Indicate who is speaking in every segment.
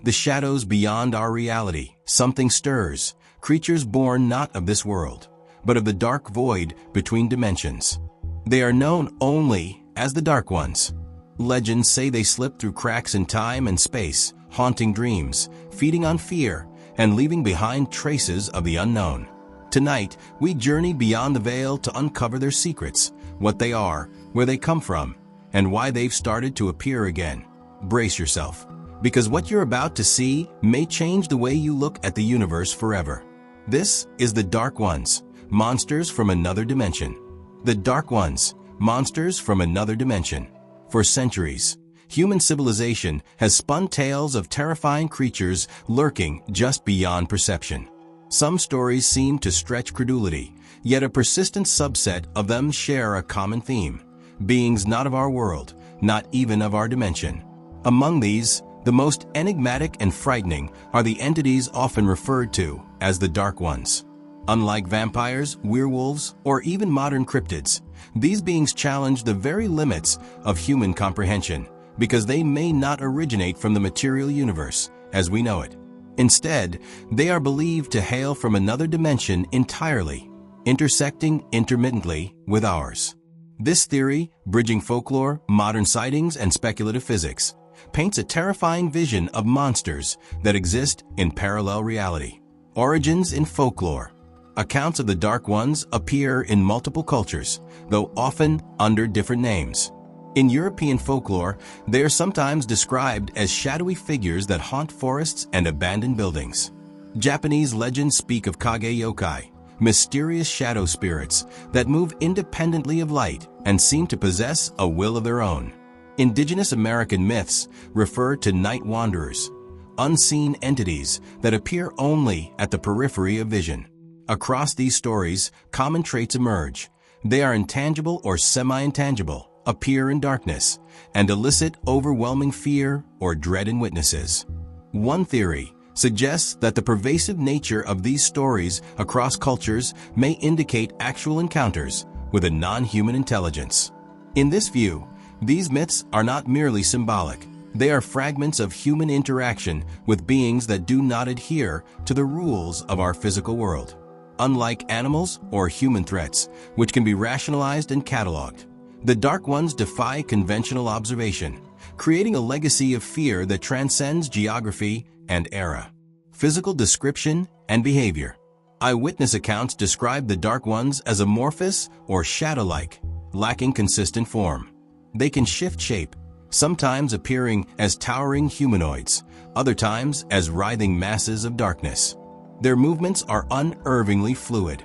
Speaker 1: The shadows beyond our reality, something stirs, creatures born not of this world, but of the dark void between dimensions. They are known only as the Dark Ones. Legends say they slip through cracks in time and space, haunting dreams, feeding on fear, and leaving behind traces of the unknown. Tonight, we journey beyond the veil to uncover their secrets, what they are, where they come from, and why they've started to appear again. Brace yourself, because what you're about to see may change the way you look at the universe forever. This is the Dark Ones, monsters from another dimension. The Dark Ones, monsters from another dimension. For centuries, human civilization has spun tales of terrifying creatures lurking just beyond perception. Some stories seem to stretch credulity, yet a persistent subset of them share a common theme: beings not of our world, not even of our dimension. Among these, the most enigmatic and frightening are the entities often referred to as the Dark Ones. Unlike vampires, werewolves, or even modern cryptids, these beings challenge the very limits of human comprehension because they may not originate from the material universe as we know it. Instead, they are believed to hail from another dimension entirely, intersecting intermittently with ours. This theory, bridging folklore, modern sightings, and speculative physics, paints a terrifying vision of monsters that exist in parallel reality. Origins in folklore. Accounts of the Dark Ones appear in multiple cultures, though often under different names. In European folklore, they are sometimes described as shadowy figures that haunt forests and abandoned buildings. Japanese legends speak of kage yokai, mysterious shadow spirits that move independently of light and seem to possess a will of their own. Indigenous American myths refer to night wanderers, unseen entities that appear only at the periphery of vision. Across these stories, common traits emerge. They are intangible or semi-intangible, appear in darkness, and elicit overwhelming fear or dread in witnesses. One theory suggests that the pervasive nature of these stories across cultures may indicate actual encounters with a non-human intelligence. In this view, these myths are not merely symbolic. They are fragments of human interaction with beings that do not adhere to the rules of our physical world. Unlike animals or human threats, which can be rationalized and cataloged, the Dark Ones defy conventional observation, creating a legacy of fear that transcends geography and era. Physical description and behavior. Eyewitness accounts describe the Dark Ones as amorphous or shadow-like, lacking consistent form. They can shift shape, sometimes appearing as towering humanoids, other times as writhing masses of darkness. Their movements are unnervingly fluid,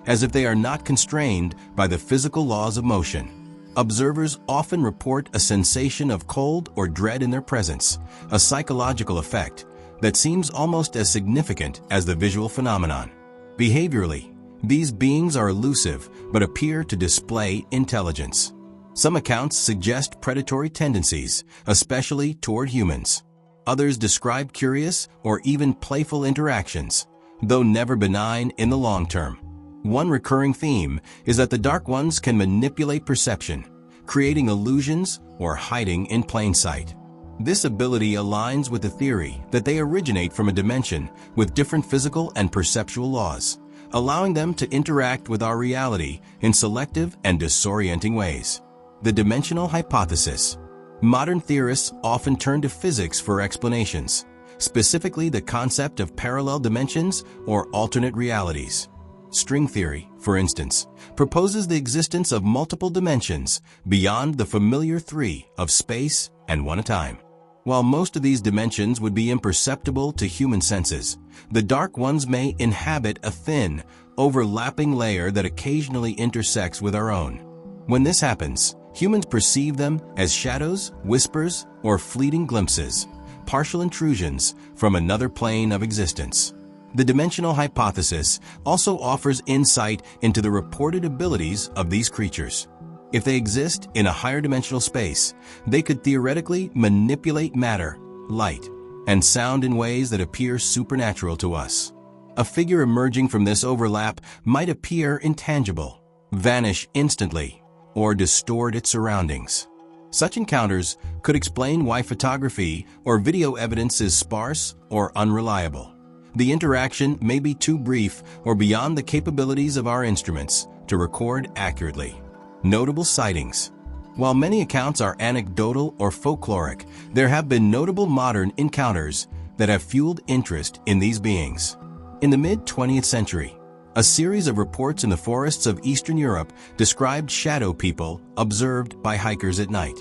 Speaker 1: as if they are not constrained by the physical laws of motion. Observers often report a sensation of cold or dread in their presence, a psychological effect that seems almost as significant as the visual phenomenon. Behaviorally, these beings are elusive but appear to display intelligence. Some accounts suggest predatory tendencies, especially toward humans. Others describe curious or even playful interactions, though never benign in the long term. One recurring theme is that the Dark Ones can manipulate perception, creating illusions or hiding in plain sight. This ability aligns with the theory that they originate from a dimension with different physical and perceptual laws, allowing them to interact with our reality in selective and disorienting ways. The dimensional hypothesis. Modern theorists often turn to physics for explanations, specifically the concept of parallel dimensions or alternate realities. String theory, for instance, proposes the existence of multiple dimensions beyond the familiar three of space and one time. While most of these dimensions would be imperceptible to human senses, the Dark Ones may inhabit a thin, overlapping layer that occasionally intersects with our own. When this happens, humans perceive them as shadows, whispers, or fleeting glimpses, partial intrusions from another plane of existence. The dimensional hypothesis also offers insight into the reported abilities of these creatures. If they exist in a higher dimensional space, they could theoretically manipulate matter, light, and sound in ways that appear supernatural to us. A figure emerging from this overlap might appear intangible, vanish instantly, or distort its surroundings. Such encounters could explain why photography or video evidence is sparse or unreliable. The interaction may be too brief or beyond the capabilities of our instruments to record accurately. Notable sightings. While many accounts are anecdotal or folkloric, there have been notable modern encounters that have fueled interest in these beings. In the mid-20th century, a series of reports in the forests of Eastern Europe described shadow people observed by hikers at night.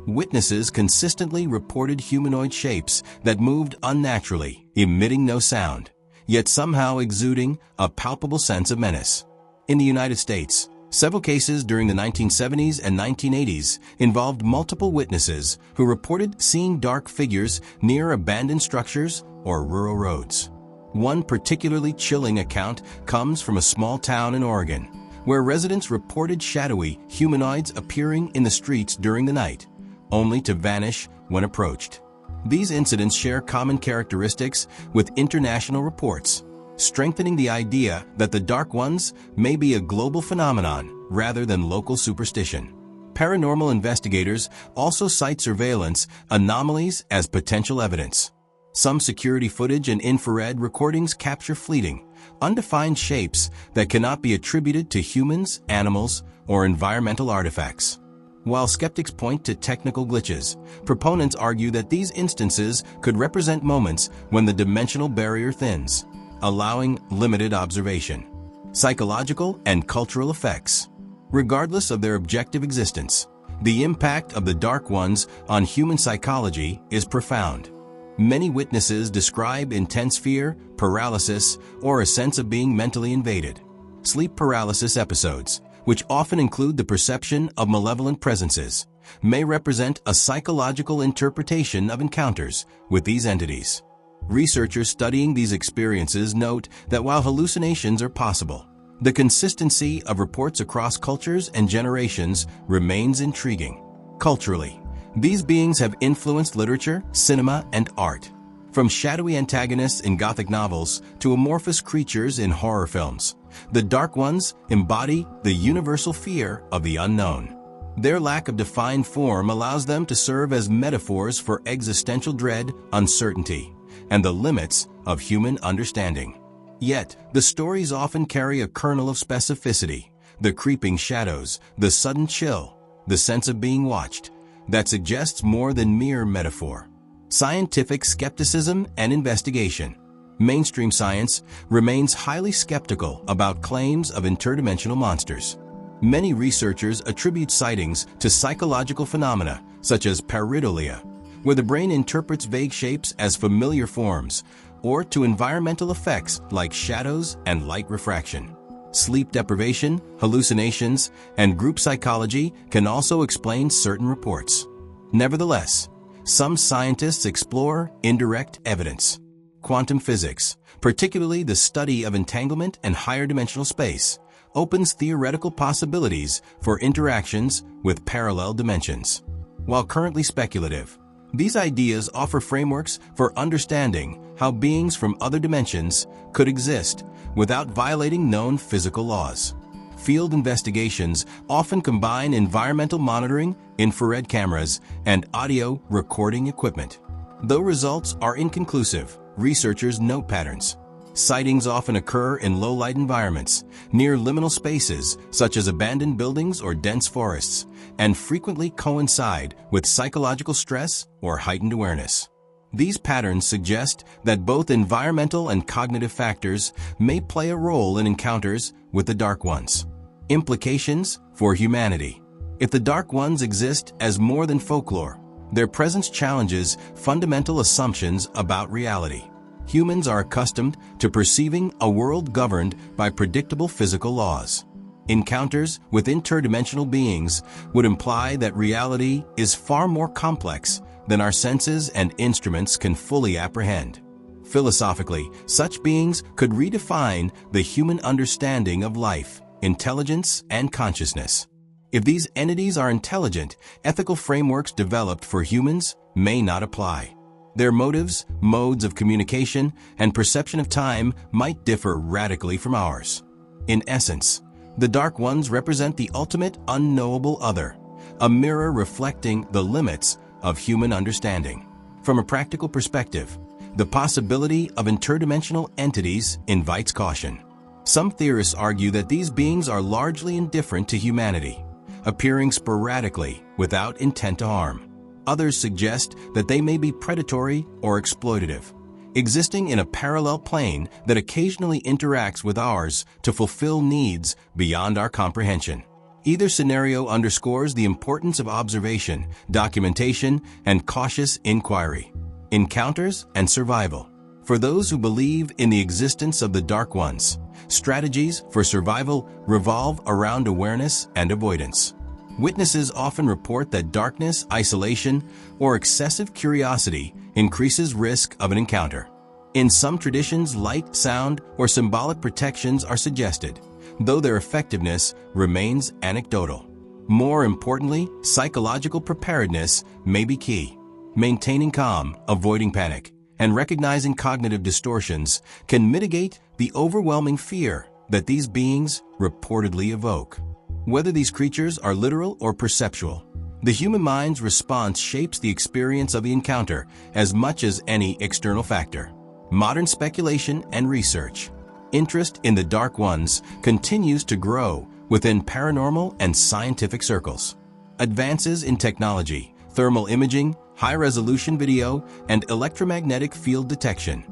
Speaker 1: Witnesses consistently reported humanoid shapes that moved unnaturally, emitting no sound, yet somehow exuding a palpable sense of menace. In the United States, several cases during the 1970s and 1980s involved multiple witnesses who reported seeing dark figures near abandoned structures or rural roads. One particularly chilling account comes from a small town in Oregon, where residents reported shadowy humanoids appearing in the streets during the night, only to vanish when approached. These incidents share common characteristics with international reports, strengthening the idea that the Dark Ones may be a global phenomenon rather than local superstition. Paranormal investigators also cite surveillance anomalies as potential evidence. Some security footage and infrared recordings capture fleeting, undefined shapes that cannot be attributed to humans, animals, or environmental artifacts. While skeptics point to technical glitches, proponents argue that these instances could represent moments when the dimensional barrier thins, allowing limited observation. Psychological and cultural effects. Regardless of their objective existence, the impact of the Dark Ones on human psychology is profound. Many witnesses describe intense fear, paralysis, or a sense of being mentally invaded. Sleep paralysis episodes, which often include the perception of malevolent presences, may represent a psychological interpretation of encounters with these entities. Researchers studying these experiences note that while hallucinations are possible, the consistency of reports across cultures and generations remains intriguing. Culturally, these beings have influenced literature, cinema, and art. From shadowy antagonists in Gothic novels to amorphous creatures in horror films, the Dark Ones embody the universal fear of the unknown. Their lack of defined form allows them to serve as metaphors for existential dread, uncertainty, and the limits of human understanding. Yet, the stories often carry a kernel of specificity, the creeping shadows, the sudden chill, the sense of being watched, that suggests more than mere metaphor. Scientific skepticism and investigation. Mainstream science remains highly skeptical about claims of interdimensional monsters. Many researchers attribute sightings to psychological phenomena such as pareidolia, where the brain interprets vague shapes as familiar forms, or to environmental effects like shadows and light refraction. Sleep deprivation, hallucinations, and group psychology can also explain certain reports. Nevertheless, some scientists explore indirect evidence. Quantum physics, particularly the study of entanglement and higher dimensional space, opens theoretical possibilities for interactions with parallel dimensions. While currently speculative, these ideas offer frameworks for understanding how beings from other dimensions could exist without violating known physical laws. Field investigations often combine environmental monitoring, infrared cameras, and audio recording equipment. Though results are inconclusive, researchers note patterns. Sightings often occur in low-light environments, near liminal spaces such as abandoned buildings or dense forests, and frequently coincide with psychological stress or heightened awareness. These patterns suggest that both environmental and cognitive factors may play a role in encounters with the Dark Ones. Implications for humanity. If the Dark Ones exist as more than folklore, their presence challenges fundamental assumptions about reality. Humans are accustomed to perceiving a world governed by predictable physical laws. Encounters with interdimensional beings would imply that reality is far more complex than our senses and instruments can fully apprehend. Philosophically, such beings could redefine the human understanding of life, intelligence, and consciousness. If these entities are intelligent, ethical frameworks developed for humans may not apply. Their motives, modes of communication, and perception of time might differ radically from ours. In essence, the Dark Ones represent the ultimate unknowable other, a mirror reflecting the limits of human understanding. From a practical perspective, the possibility of interdimensional entities invites caution. Some theorists argue that these beings are largely indifferent to humanity, appearing sporadically without intent to harm. Others suggest that they may be predatory or exploitative, existing in a parallel plane that occasionally interacts with ours to fulfill needs beyond our comprehension. Either scenario underscores the importance of observation, documentation, and cautious inquiry. Encounters and survival. For those who believe in the existence of the Dark Ones, strategies for survival revolve around awareness and avoidance. Witnesses often report that darkness, isolation, or excessive curiosity increases risk of an encounter. In some traditions, light, sound, or symbolic protections are suggested, though their effectiveness remains anecdotal. More importantly, psychological preparedness may be key. Maintaining calm, avoiding panic, and recognizing cognitive distortions can mitigate the overwhelming fear that these beings reportedly evoke. Whether these creatures are literal or perceptual, the human mind's response shapes the experience of the encounter as much as any external factor. Modern speculation and research. Interest in the Dark Ones continues to grow within paranormal and scientific circles. Advances in technology, thermal imaging, high-resolution video, and electromagnetic field detection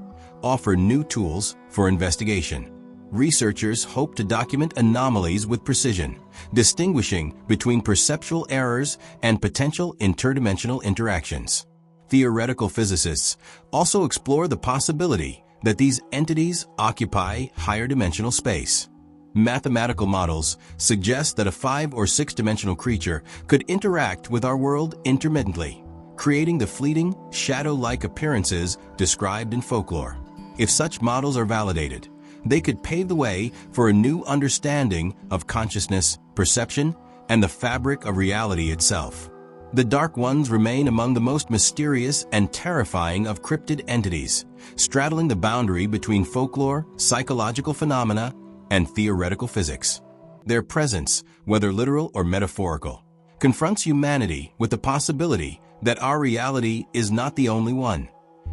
Speaker 1: offer new tools for investigation. Researchers hope to document anomalies with precision, distinguishing between perceptual errors and potential interdimensional interactions. Theoretical physicists also explore the possibility that these entities occupy higher dimensional space. Mathematical models suggest that a 5- or 6-dimensional creature could interact with our world intermittently, creating the fleeting, shadow-like appearances described in folklore. If such models are validated, they could pave the way for a new understanding of consciousness, perception, and the fabric of reality itself. The Dark Ones remain among the most mysterious and terrifying of cryptid entities, straddling the boundary between folklore, psychological phenomena, and theoretical physics. Their presence, whether literal or metaphorical, confronts humanity with the possibility that our reality is not the only one,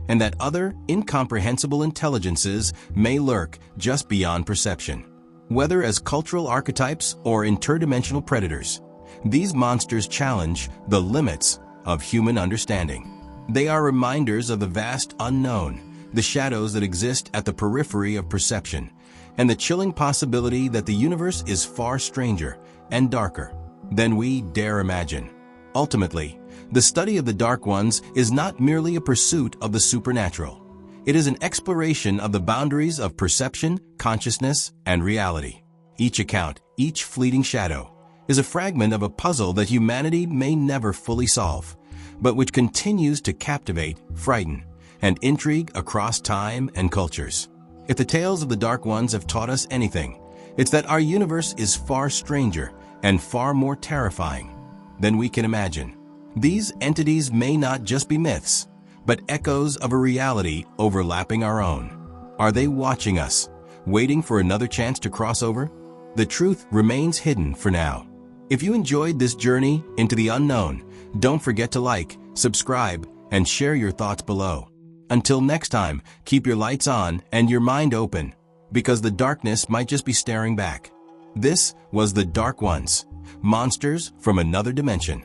Speaker 1: and that other, incomprehensible intelligences may lurk just beyond perception. Whether as cultural archetypes or interdimensional predators, these monsters challenge the limits of human understanding. They are reminders of the vast unknown, the shadows that exist at the periphery of perception, and the chilling possibility that the universe is far stranger and darker than we dare imagine. Ultimately, the study of the Dark Ones is not merely a pursuit of the supernatural. It is an exploration of the boundaries of perception, consciousness, and reality. Each account, each fleeting shadow, is a fragment of a puzzle that humanity may never fully solve, but which continues to captivate, frighten, and intrigue across time and cultures. If the tales of the Dark Ones have taught us anything, it's that our universe is far stranger and far more terrifying than we can imagine. These entities may not just be myths, but echoes of a reality overlapping our own. Are they watching us, waiting for another chance to cross over? The truth remains hidden for now. If you enjoyed this journey into the unknown, don't forget to like, subscribe, and share your thoughts below. Until next time, keep your lights on and your mind open, because the darkness might just be staring back. This was the Dark Ones, monsters from another dimension.